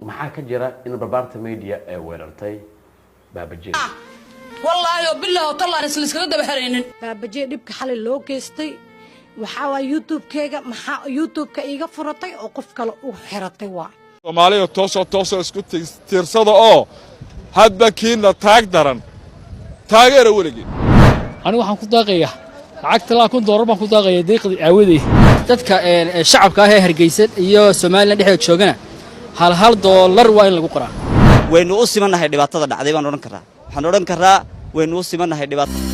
maxaa ka jira in barbaarta media ay weerartay Babaje والله بالله طلع رسل اسكا دبا xareenin Babaje dibka xalay loo geystay waxa waa YouTube-keega maxaa YouTube-ka iga furatay oo qof kale u xiratay waa Soomaaliya toosoo isku tiirsada oo hadba kiina taag daran taageera weligeed anigu waxaan ku daaqayaa lacagta $2,000 baan ku daaqayaa deeqdi aawaday dadka shacabka ah ee Hargeysa iyo Soomaaliland dhexdeeda joogana $1 waa in lagu qoraa waynu u simanahay dhibaatada dhacday baan oran karaa waxaan oran karaa waynu u simanahay dhibaatada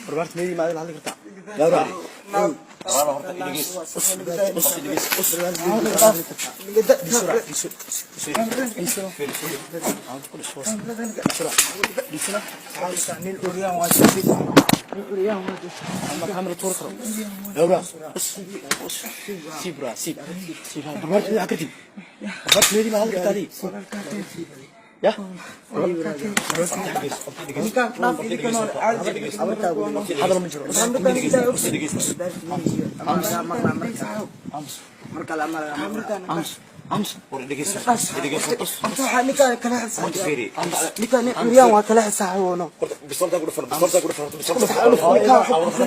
بربارت ميدي ما هذا كرتا لا لا يا هذا من جرو امس وريديس نيكا كلا حساب نيكا ريان وا كلا حسابونه بصلتا غدو فر بصلتا غدو فر بصلتا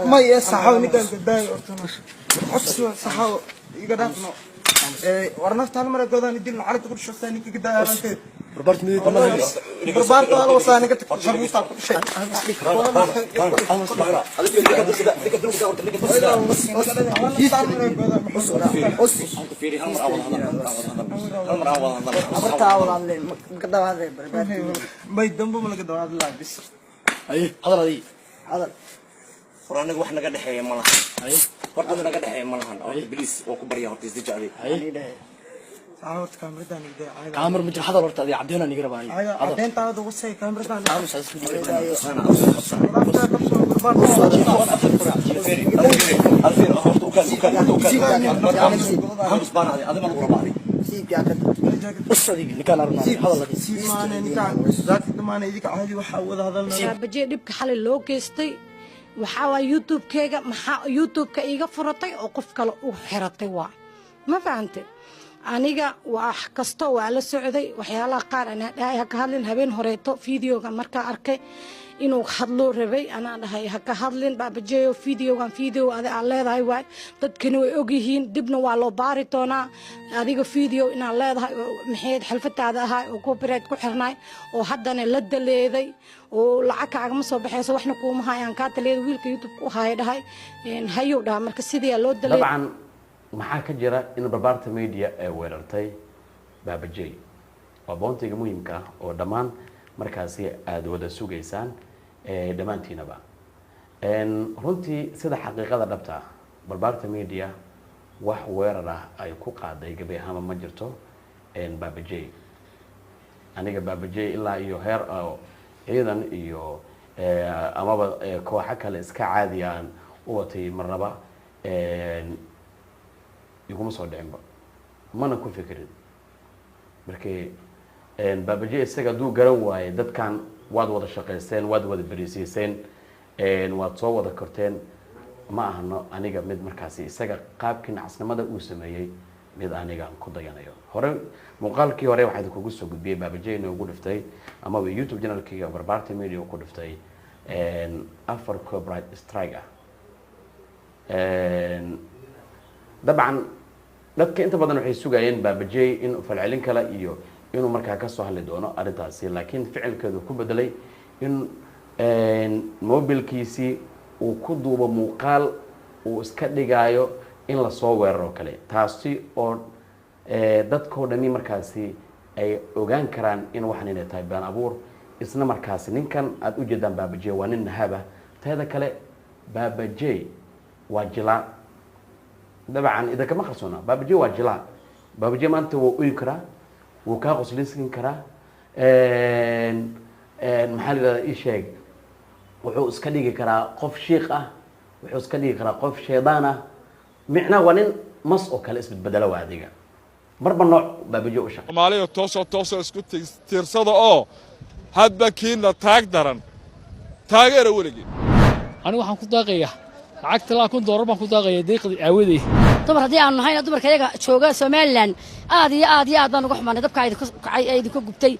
ما يصحوا نكان كداي أرتناش حسوا صحوا يقدرنا ورنفت هالمرة قدان يدين على تقول شو ثاني كداي أرنتين بربارت ميدي تمام بربارت هذا وصاني كنت شربوش تاكل شيء هذا هذا quraaniga wax naga dhaxeeyo ma lahan horta naga dhaxeeyo ma lahan oo iblis oo ku bariya horta isdijacday عاود كاميرتان يدعي كاميرا مجر حضر ورتا دي عبدينا نيغرا باي عبدين تاعو دو وسي كاميرتان عامس اسكو Babaje dibka xalay loo geystay waxa waa YouTube-keega maxaa YouTube-ka iga furatay oo qof kale u xiratay waa ma fahantay aniga wax kasto waa la socday waxyaalaha qaar ana dhahay ka hadlin habeen horeeto fiidiyoga marka arkay inuu hadlo rabay ana dhahay ka hadlin Babaje fiidiyogan fiidiyo aan leedahay waa dadkani way og yihiin dibna waa loo baari doonaa adiga fiidiyo inaan leedahay maxay xalfadaada ahaa oo copyright ku xirnay oo haddana la daleeday oo lacag kaaga ma soo baxayso waxna kuuma hayaan ka taleeday wiilka YouTube ku hayay hayo dhaa marka sidii loo daleeday طبعا maxaa ka jira in barbaarta media ay weerartay Babaje oo boontiga muhiimka ah oo dhamaan markaasi aad wada sugaysaan dhamaantiinaba runtii sida xaqiiqada dhabta barbaarta media wax weerar ah ay ku qaaday gabi ahaan ma jirto Babaje aniga Babaje ilaa iyo heer ciidan iyo amaba kooxo kale iska caadiyaan u watay marnaba iguma soo dhicin ba mana ku fikirin markii Babaje isaga duu garan waayay dadkan waad wada shaqeysteen waad wada bariisiiseen waad soo wada korteen ma ahno aniga mid markaasi isaga qaabkii nacasnimada uu sameeyay mid aniga ku dayanayo hore muuqaalkii hore waxaad kugu soo gudbiyay Babaje inuu ugu dhiftay ama YouTube channelkiga barbaarta media ku dhiftay afar copyright strike dabcan dadka inta badan waxay sugayeen Babaje in falcelin kala iyo inuu markaa ka soo hadli doono arintaasi laakiin ficilkeedu ku bedelay in mobilkiisi uu ku duubo muuqaal uu iska dhigayo in lasoo weeraro kale taasi oo dadkoo dhami markaasi ay ogaan karaan in waxan inay tahay been abuur isna markaasi ninkan aad u jeedaan Baabajey waa nin nahaba teeda kale Baabajey waa jilaa dabcan idin kama qarsoona Baabajey waa jilaa Baabajey maanta wuu u karaa wuu ka qoslisin karaa maxaa la ii sheeg wuxuu iska dhigi karaa qof shiiq ah wuxuu iska dhigi karaa qof sheedaan ah micnaa waa nin mas oo kale isbedbedela waa adiga marba nooc Baabajey u shaqeeya Soomaaliya toosoo isku tiirsada oo hadba kiina taag daran taageera weligii anigu waxaan ku daaqayaa lacagta $2,000 baan ku daaqayaa deeqdi aawaday dumar haddii aan nahayna dumarka iyaga jooga Somaliland aad baan uga xumaanay dabka ay idinku gubtay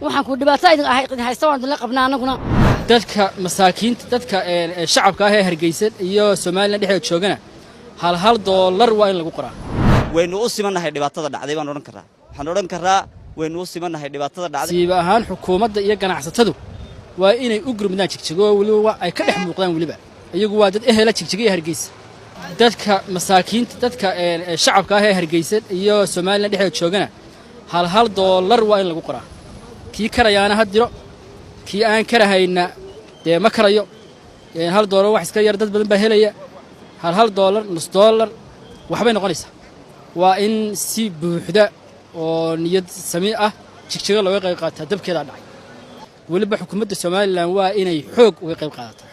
waxaan ku dhibaato idin haysta waan la qabnaa anaguna dadka masaakiinta dadka shacabka ah ee Hargeysa iyo Somaliland dhexdeeda joogana $1 waa in lagu qoraa waynu u simanahay dhibaatada dhacday baan oran karaa waxaan oran karaa waynu u simanahay dhibaatada dhacday siiba ahaan xukuumadda iyo ganacsatadu waa inay u gurmadaan jigjigo waliba ay ka dhex muuqdaan waliba iyagu waa dad ehela jigjiga iyo Hargeysa dadka masaakiinta dadka shacabka ah ee Hargeysa iyo Somaliland dhexdeeda joogana $1 waa in lagu qoraa kii karayaana hadiro kii aan karahayna ma karayo $1 wax iska yar dad badan baa helaya $1 $1 waxbay noqonaysaa waa in si buuxda oo niyad sami ah jigjiga looga qayb qaataa dabkeeda dhacay waliba xukuumadda Somaliland waa inay xoog uga qayb qaadato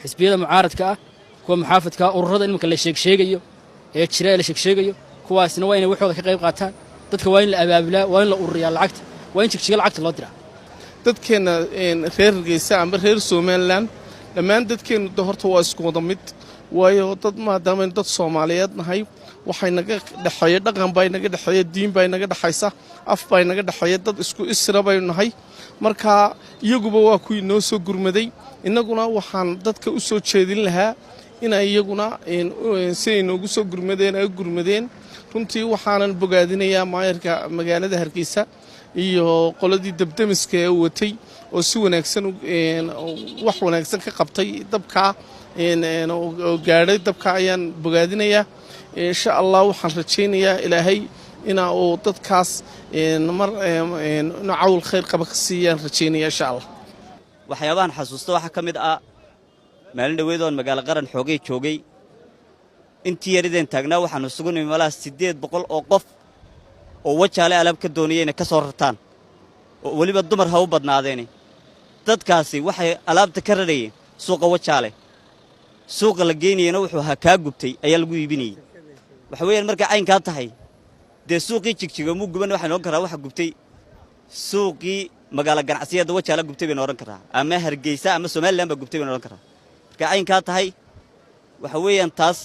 xisbiyada mucaaradka ah kuwa muxaafadka ururada ilmuka la sheegayo ee jira la sheegayo kuwaasna waa inay waxooda ka qayb qaataan dadka waa in la abaabulaa waa in la ururiyaa lacagta waa in jigjiga lacagta loo diraa dadkeena reer Hargeysa ama reer Somaliland dhammaan dadkeenu horta waa isku wada mid waayo dad maadaama dad Soomaaliyeed nahay waxay naga dhaxay dhaqan bay naga dhaxay diin bay naga dhaxaysa af bay naga dhaxay dad isku isra bay nahay marka iyaguba waa kuwii noo soo gurmaday inaguna waxaan dadka u soo jeedin lahaa in iyaguna si ay noogu soo gurmadeen runtii waxaanan bogaadinayaa maayarka magaalada Hargeysa iyo qoladii dabdamiska ee watay oo si wanaagsan wax wanaagsan ka qabtay dabka oo gaadhay dabka ayaan bogaadinayaa insha Allah waxaan rajaynayaa ilaahay ina uu dadkaas mar cawl khayr qaba ka siiyaan rajaynayaa insha Allah waxyaabahan xasuusta waxa kamid ah maalin dhaweedoon magaalo qaran xoogay joogay intii yarideen taagnaa waxaan isugu nimay malaha 800 oo qof oo wajaale alaab ka doonayeen ka soo rartaan oo waliba dumar ha u badnaadeen dadkaasi waxay alaabta ka rarayeen suuqa wajaale suuqa la geynayna wuxuu ka gubtay ayaa lagu iibinayay waxa weeyaan marka aynka tahay de suuqii jigjiga mu guban waxa noqon karaa waxa gubtay suuqii magaalo ganacsiyada wajaale gubtay baan oran karaa ama Hargeysa ama Somaliland ba gubtay baan oran karaa marka aynka tahay waxa weeyaan taas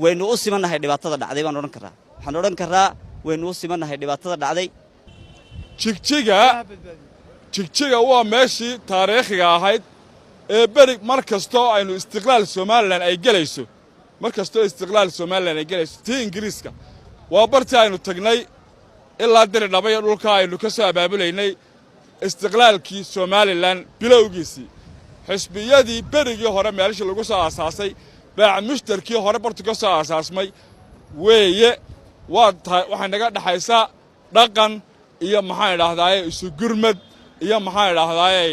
waynu u simanahay dhibaatada dhacday baan oran karaa waxaan oran karaa waynu u simanahay dhibaatada dhacday jigjiga waa meeshii taariikhiga ahayd ee bari markasto aynu istiqlaal Somaliland ay galayso markasto istiqlaal Somaliland ay galayso tii Ingiriiska waa bartii aynu tagnay ilaa diri dhabay dhulka aynu ka soo abaabulaynay istiqlaalkii Somaliland bilowgiisii xisbiyadii berigii hore meeshii lagu soo aasaasay baac mushtarkii hore bartu ka soo aasaasmay weeye waxa naga dhaxaysa dhaqan iyo maxaan idhaahdaaye isu gurmad iyo maxaan idhaahdaaye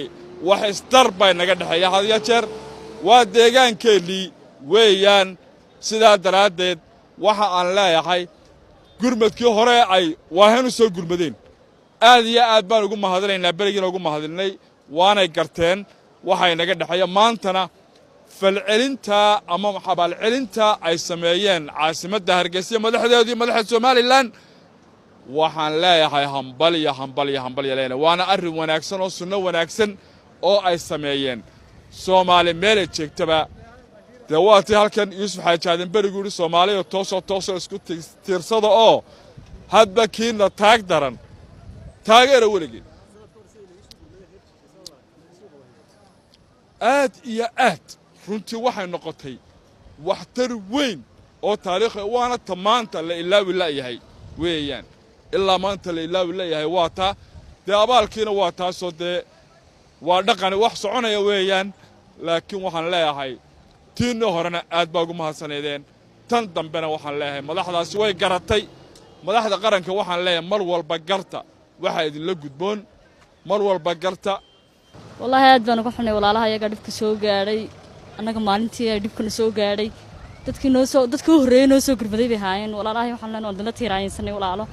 wax isdar bay naga dhaxeeya had iyo jeer waa deegaankeennii weeyaan sidaa daraaddeed waxa aan leeyahay gurmadkii hore ay waahanu soo gurmadeen aad iyo aad baan ugu mahadinaynaa berigiina ugu mahadinay waanay garteen waxay naga dhaxeeya maantana falcelinta ama xabaalcelinta ay sameeyeen caasimadda Hargeysa madaxdeedii madaxda Somaliland waxaan leeyahay hambal leena waana arrin wanaagsan oo sunno wanaagsan oo ay sameeyeen Soomaali meel jeegtaba dawaati halkan Yuusuf Xaajaadan barigu yiri Soomaaliya toosoo isku tiirsada oo hadba kiina taag daran taageera weligii aad iyo aad runtii waxay noqotay waxtar weyn oo taariikh waana tamaanta la ilaawi la yahay weeyaan ilaa maanta la ilaawi la yahay waa taa de abaalkiina waa taasoo de waa dhaqan wax soconaya weeyaan laakiin waxaan leeyahay tiina horena aad baa ugu mahadsaneedeen tan dambena waxaan leeyahay madaxdaasi way garatay madaxda qaranka waxaan leeyahay mar walba garta waxa idinla gudboon mar walba garta wallaahi aad baan uga xunay walaalaha iyaga dhibka soo gaadhay annaga maalintii ay dhibkana soo gaadhay dadkii horreeyay noo soo gurmaday bay haayeen walaalahay waxaan leenahay waan dina tiiraayinsanay walaalo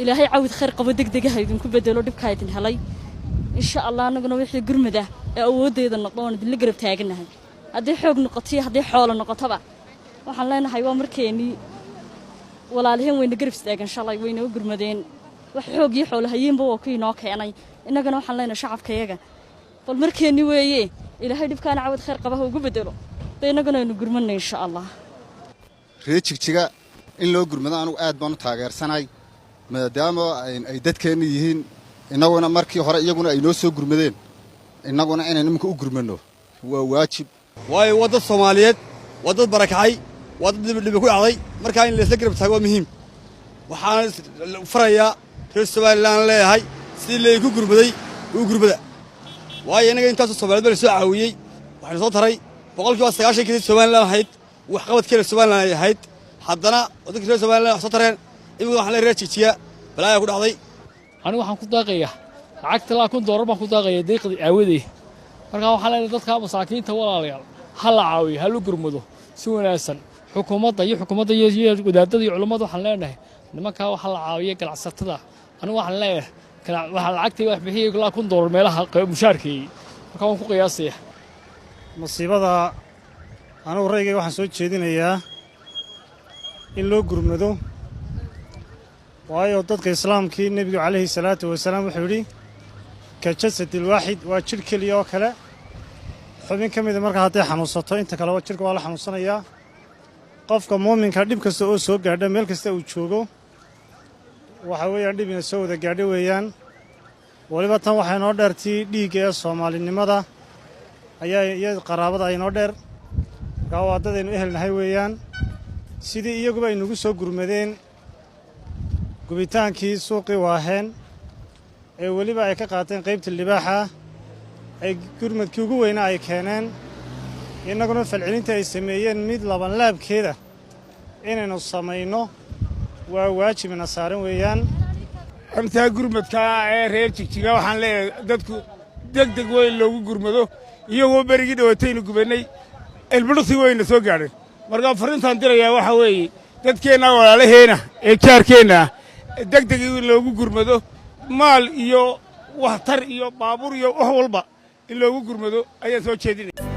ilaahay cawid khayr qabo degdega ha idinku bedelo dhibka idin helay insha allah annaguna wixii gurmada ee awooddeeda noqon idinla garab taaganahay haddii xoog noqoto haddii xoolo noqotaba waxaan leenahay waa markeenii walaalaheen wayna garab istaagan shalay wayna u gurmadeen wax xoog iyo xoolo hayeenba waa kuwii noo keenay innagana waxaan leenahay shacabkayaga bal markeenii weeye ilaahay dhibkaana cawid khayr qaba ha ugu bedelo innagana aynu gurmanay insha allah reer jigjiga in loo gurmado anugu aad baan u taageersanahay maadaama ay dadkeenna yihiin innaguna markii hore iyaguna ay noo soo gurmadeen innaguna inaynu iminka u gurmanno waa waajib waayo waa dad Soomaaliyeed waa dad barakacay waa dad dhibi ku dhacday markaa in la isla garab taago waa muhiim waxaan farayaa reer Soomaaliland leeyahay si leeyahay ku gurmaday u gurmada waayo inaga intaas Soomaaliyeed baa soo caawiyay waxaan soo taray 90% kii Soomaaliland ahayd wax qabadkeena Soomaaliland ahayd haddana dadka reer Soomaaliland wax soo tareen iyagu waxaan leeyahay Jigjiga balaa ku dhacday anigu waxaan ku daaqayaa lacagta $1,000 baan ku daaqayaa deeqdi aawaday markaa waxaan leeyahay dadka masaakiinta walaalayaal ha la caawiyo ha la gurmado si wanaagsan xukuumadda iyo wadaadada iyo culimada waxaan leenahay nimanka waxa la caawiyo ganacsatada anigu waxaan leeyahay waxa lacagtii wax bixiyay $1,000 meelaha mushaarkii markaa waan ku qiyaasaya musiibada anigu ra'yigayga waxaan soo jeedinayaa in loo gurmado waayo dadka islaamkii nebigu calayhi salaatu wasalaam wuxuu yidhi ka jasadil waaxid waa jidh keliya oo kale xubin ka mida markaa hadday xanuunsato inta kale jidhka waa la xanuunsanayaa qofka muuminka dhib kasta oo soo gaadha meel kasta uu joogo waxa weeyaan dhib ina soo wada gaadho weeyaan waliba tan waxay noo dheertii dhiigga ee soomaalinimada iyo qaraabada ay noo dheer markaa waa dadaynu ehelnahay weeyaan sidii iyaguba ay nagu soo gurmadeen gubitaankii suuqii waaheen ee weliba ay ka qaateen qaybta libaaxa ay gurmadkii ugu weynaa ay keeneen innaguna falcelinta ay sameeyeen mid labanlaabkeeda inaynu samayno waa waajib ina saaran weeyaan hortaa gurmadka ee reer Jigjiga waxaan leeyahay dadku degdeg weyn loogu gurmado iyagoo berigii dhawaataynu gubannay ilbidhisi weyna soo gaadheen markaa farriintaan dirayaa waxa weeye dadkeenna walaalaheena ee jaarkeenna degdeg in loogu gurmado maal iyo waxtar iyo baabuur iyo wax walba in loogu gurmado ayaan soo jeedinaya